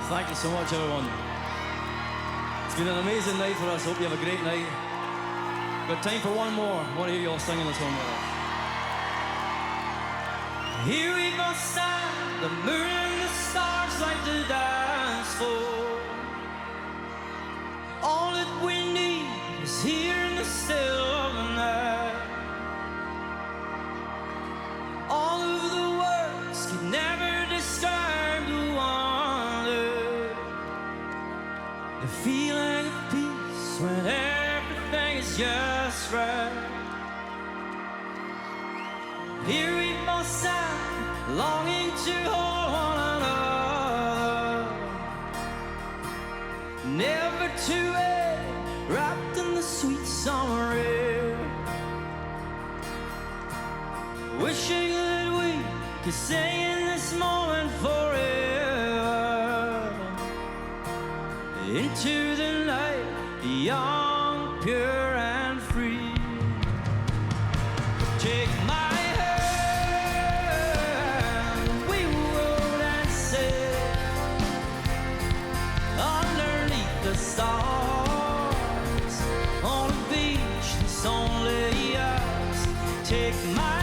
Thank you so much, everyone. It's been an amazing night for us. Hope you have a great night. Got time for one more. I want to hear you all singing this one with us. Here we go, stand, the moon and the stars like to dance for. All that we need is here in the still of the night. All of the words can never describe the wonder, the feeling of peace when everything is just right. Here we both stand, longing to hold one another, never to end, wrapped in the sweet summer air. Wishing that we could stay in this moment forever, into the night, young, pure and free. Take my hand, we rode and sailed underneath the stars on a beach that's only ours. Take my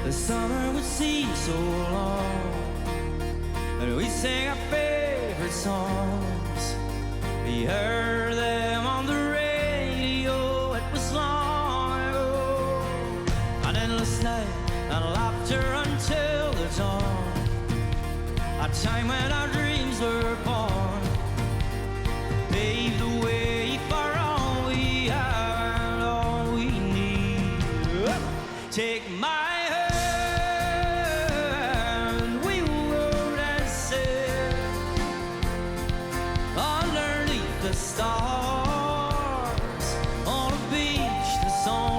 the summer would seem so long, and we sang our favorite songs. We heard them on the radio, it was long ago. An endless night and laughter until the dawn, a time when our dreams were born, paved the way for all we have and all we need. Take my stars on a beach that's on